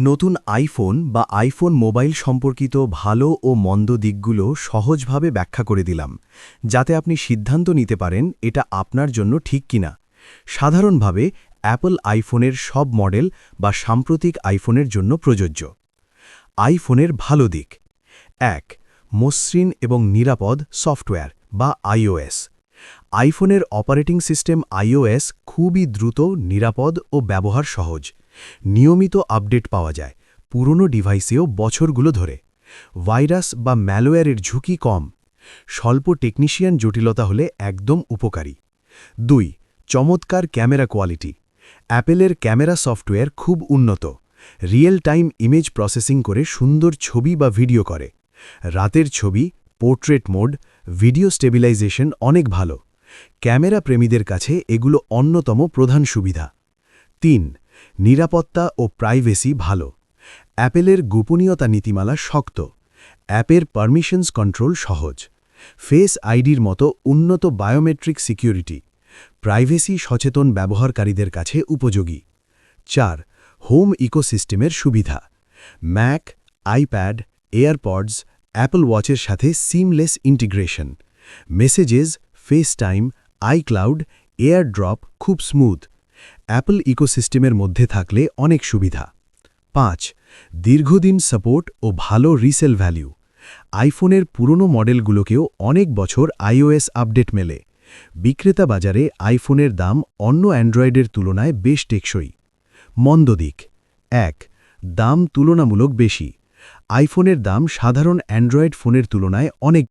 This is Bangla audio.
নতুন আইফোন বা আইফোন মোবাইল সম্পর্কিত ভালো ও মন্দ দিকগুলো সহজভাবে ব্যাখ্যা করে দিলাম, যাতে আপনি সিদ্ধান্ত নিতে পারেন এটা আপনার জন্য ঠিক কিনা। সাধারণভাবে অ্যাপল আইফোনের সব মডেল বা সাম্প্রতিক আইফোনের জন্য প্রযোজ্য। আইফোনের ভালো দিক: ১. মসৃণ এবং নিরাপদ সফটওয়্যার বা iOS। আইফোনের অপারেটিং সিস্টেম iOS খুবই দ্রুত, নিরাপদ ও ব্যবহার সহজ। নিয়মিত আপডেট পাওয়া যায়, পুরনো ডিভাইসেও বছরগুলো ধরে। ভাইরাস বা ম্যালওয়্যারের ঝুঁকি কম। স্বল্প টেকনিশিয়ান জটিলতা হলে একদম উপকারী। ২. চমৎকার ক্যামেরা কোয়ালিটি। অ্যাপেলের ক্যামেরা সফটওয়্যার খুব উন্নত। রিয়েল টাইম ইমেজ প্রসেসিং করে সুন্দর ছবি বা ভিডিও করে। রাতের ছবি, পোর্ট্রেট মোড, ভিডিও স্টেবিলাইজেশন অনেক ভালো। ক্যামেরা প্রেমীদের কাছে এগুলো অন্যতম প্রধান সুবিধা। ৩. নিরাপত্তা ও প্রাইভেসি ভালো। অ্যাপেলের গোপনীয়তা নীতিমালা শক্ত। অ্যাপের পারমিশনস কন্ট্রোল সহজ। ফেস আইডির মতো উন্নত বায়োমেট্রিক সিকিউরিটি। প্রাইভেসি সচেতন ব্যবহারকারীদের কাছে উপযোগী। ৪. হোম ইকোসিস্টেমের সুবিধা। ম্যাক, আইপ্যাড, এয়ারপডস, অ্যাপল ওয়াচের সাথে seamless integration. Messages, FaceTime, iCloud, airdrop খুব স্মুথ। অ্যাপল ইকোসিস্টেমের মধ্যে থাকলে অনেক সুবিধা। ৫. দীর্ঘদিন সাপোর্ট ও ভালো রিসেল ভ্যালু। আইফোনের পুরনো মডেলগুলোকেও অনেক বছর iOS আপডেট মেলে। বিক্রেতা বাজারে আইফোনের দাম অন্য অ্যান্ড্রয়েডের তুলনায় বেশ টেকসই। মন্দ দিক: ১. দাম তুলনামূলক বেশি। আইফোনের দাম সাধারণ অ্যান্ড্রয়েড ফোনের তুলনায় অনেক